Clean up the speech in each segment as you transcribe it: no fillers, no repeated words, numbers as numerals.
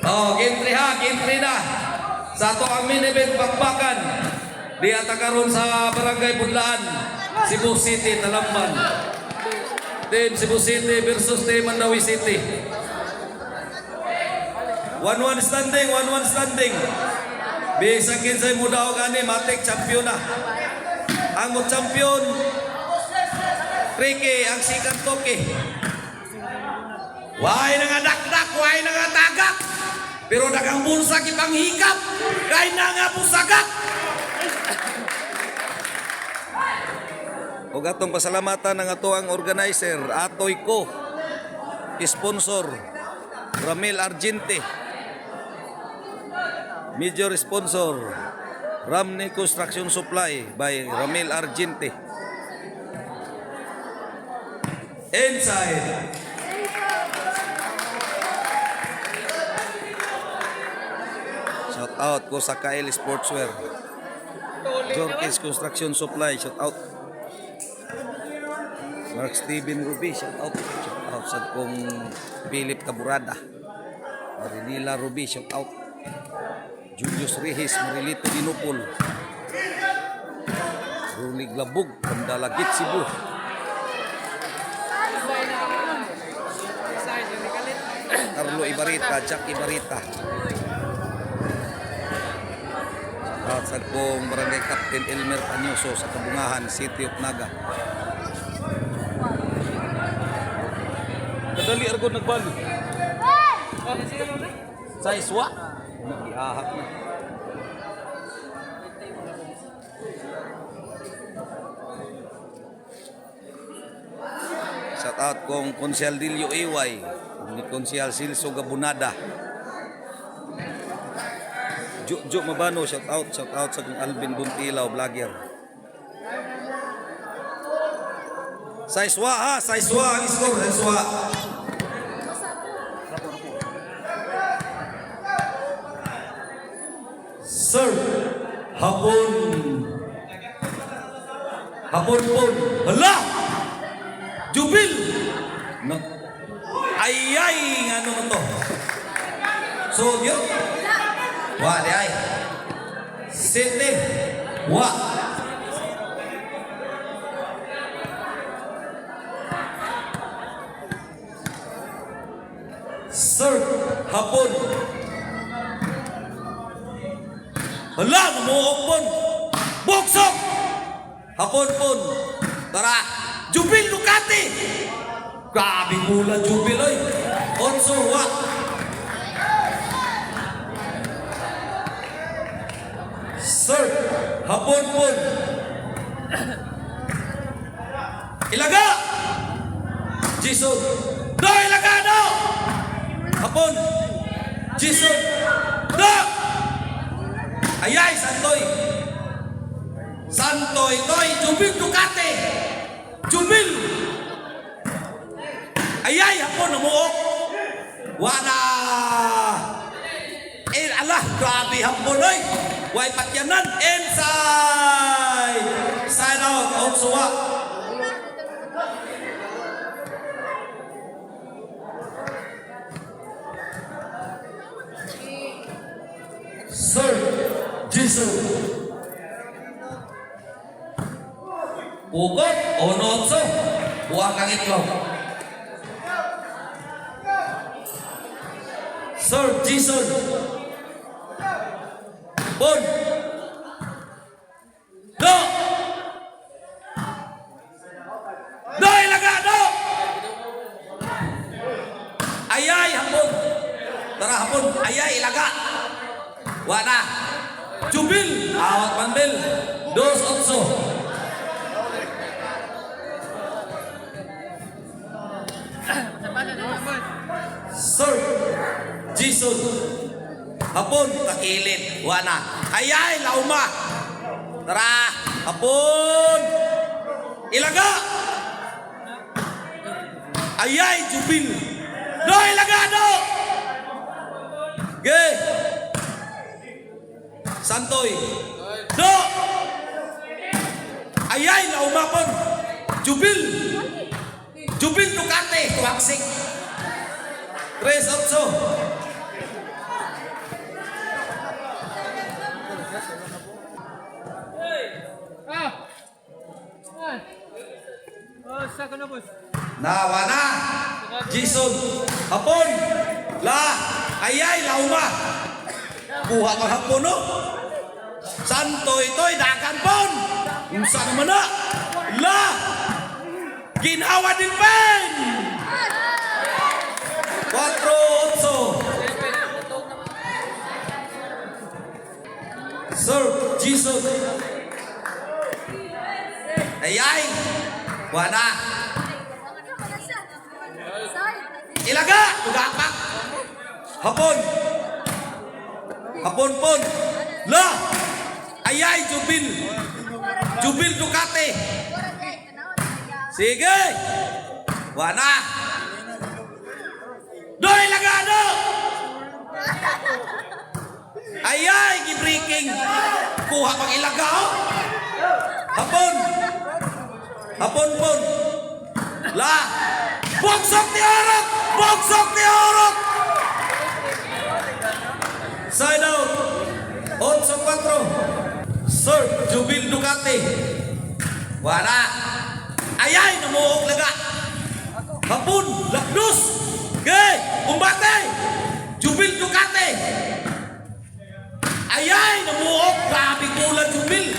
Oh, game 3 ha, game 3 na. Sa ato ang main event bakbakan. Di ata karon sa Barangay Budlaan, Cebu City, Talamban. Team Cebu City versus Team Mandawi City. 1-1 standing, 1-1 standing. Bisa kinsay muda o gani, matik champion na. Ang champion, Ricky, ang sikat Toki. Why nga dakdak, why nga tagak. Pero dagang bulsa kipang hikap, kay na nga pusagak. O gatong pasalamatan ng ato ang organizer, Atoy Ko, sponsor, Ramil Argente, major sponsor, Ramni Construction Supply by Ramil Argente. Inside. Shout out ko sa Kail Sportswear. Jorkins Construction Supply, shout out. Mark Steven Ruby, shout out. Shout out sa kong Philip Caburada. Marinila Ruby, shout out. Julius Rihis, Marilito Dinupol. Rulig Labug, Pandalagit Cebu. Carlo Ibarita, Jack Ibarita. At sa kong Barangay Captain Elmer Panyoso sa Kabungahan, City of Naga. Kadali argon nagbali. Sa iswa. Nag-iahak na. Shout out kong Konsyal Dilio Iway, ni Konsyal Silso Gabunada. Juk Mabano, shout out sa kong Alvin Buntilaw, vlogger. Sa iswa ha, sa iswa ang score, sa iswa. Sir, hapon po. Hala! Jubil! Ayay! Ano mo to? So, yun? Wa, di ay. City. Wa. Sir, hapon. Hala, namuok pon. Boksok! Hapon pon. Tara, Jubil Ducati! Grabe mula Jubil oy. Onso, wa. Sir, hapon pon. Ilaga! Jason. No, ilaga, no! Hapon. Jason. No! Ayay, Santoy. Santoy, Toy, Jubil Ducati. Jubil. Ayay, hapon, namuok. Wala. Alah, grabe hapon, oy. Way patyanan. Inside. Side out, Otsuwa. Sir, Jason. Ugot, onotso. Buwang kang itlog. Sir, Jason. Bon. Do. Do, ilaga, do. Ayay, hapon. Tara, hapon. Ayay, ilaga. Wala. Jubil. Awat pandel. 2-8. Sir Jason. Hapon. Kakilit. Wala. Ayay, lauma. Tara. Hapon. Ilaga. Ayay, Jubil. Do, ilaga, do. Ge. Santoy. Do. Ayay, laumapon. Jubil. Jubil Ducati. Tuwaksik. 3-8. Nawa na. Jason. Hapon. La. Ayay. Lauma. Buha ka hapon no. Santoy toy. Dakan pon. Unsa naman na. La. Ginhawa din pen. 4-8. Serve, Jesus. Ayay. Wana. Ilaga. Tugapak. Hapon. Hapon pon. La. Ayay. Jubil. Jubil Ducati. Sige. Wana. Doy lagado. Ayay, gi-breaking. Kuha pang ilaga, oh. Hapon. Hapon pon. La. Bogsok ni Orok. Bogsok ni Orok. Side out. 8-4. Serve, Jubil Ducati. Wala. Ayay, namuhok laga. Hapon, lakdus. Okay, umbate. Jubil Ducati. Ayay, namuhok. Grabe kulang Jubil.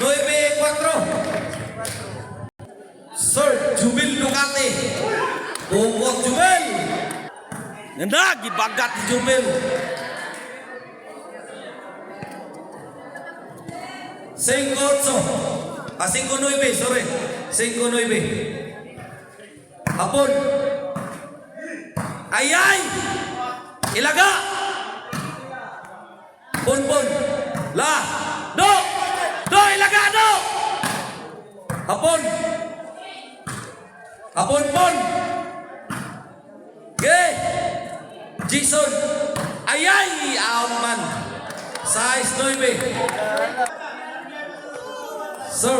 9-4. Sir, Jubil Ducati. Bukot Jubil. Ganda, gibagat ni Jubil. 5-8. 5-9, sorry. 5-9. Hapon. Ayay. Ilaga. Pon. La. Do. Do. Ilaga. Do. Hapon. Hapon pon. Ge. Jason. Ayay. Aman. Size 9. Sir.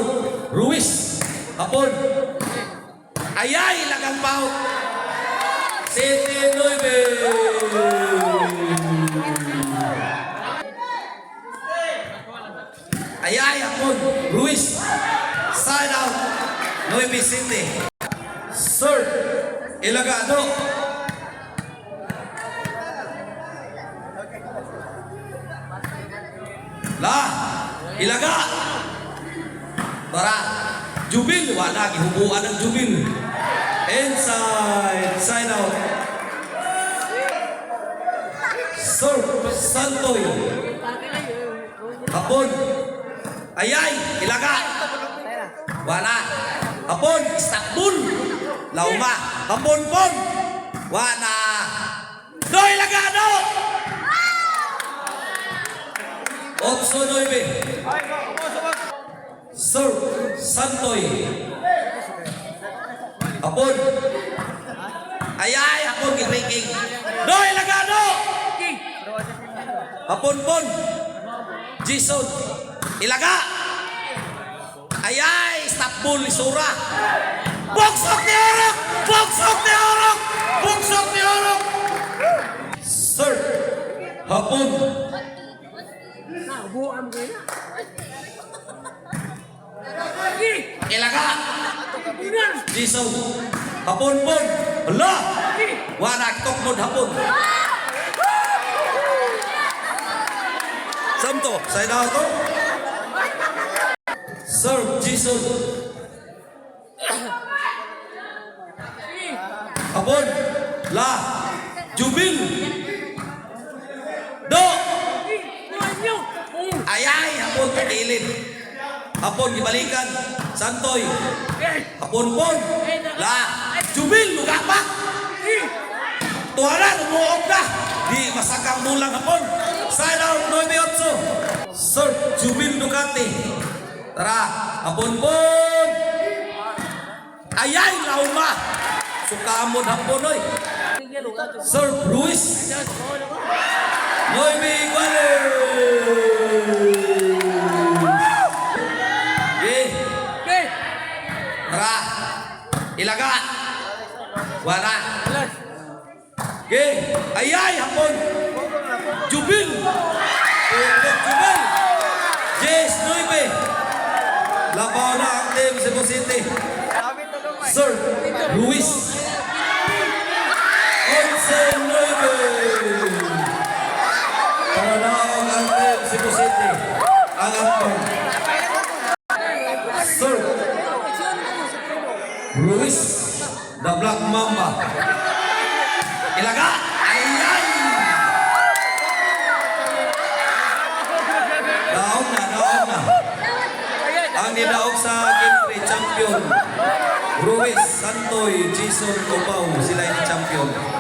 Ruiz. Hapon. Ayay. Ilagang pao. 7-9. Ayay, hapon. Ruiz. Side out. 9-7. Sir. Ilagado. La. Ilaga. Tara. Jubil. Wala. Gihubuan ng Jubil. Inside. Side out. Sir. Santoy. Hapon. Ayay. Ilaga. Wala. Hapon. Istanbul. Lauma. Hapon pon. Wala. Do. Ilaga. Do. 8-9. Sir. Santoy. Hapon. Ayay. Hapon. Gibreaking. Do. Ilaga. Do. Hapon pon. Jason. Ilaga. Ayay. Istanbul. Isura. Bogsok ni Orok. Bogsok ni Orok. Bogsok ni Orok. Sir. Hapon. Ilaga. Jason. Hapon pon. Hala. Wala. Kitokmod hapon. Samto. Side out to. Serve, Jason. Hapon. La. Jubil. Do. Ayay. Hapon. Kadilin. Hapon. Gibalikan. Santoy. Hapon pon. La. Jubil. Lugapak. Tuhanan. Umuog na. Di masakang mulang hapon. Side out. 9-8. Sir. Jubil Ducati. Tara. Hapon pon. Ayay. Lauma. Sukamon hapon oy. Sir Ruiz. 9-4. Tara. Ilaga. Wala. Okay. Ayay. Hapon. Jubil. Jubil. Yes. 9. Labaw na ang team Cebu City. Sir. Ruiz. 11-9. Para naong ang team Cebu City. Ang atong. Serve. Ruiz. The Black Mamba. Ilaga. Ayan. Daog na. Ang nidaog sa Game 3 champion. Ruiz, Santoy, Jason Copao. Sila yung champion.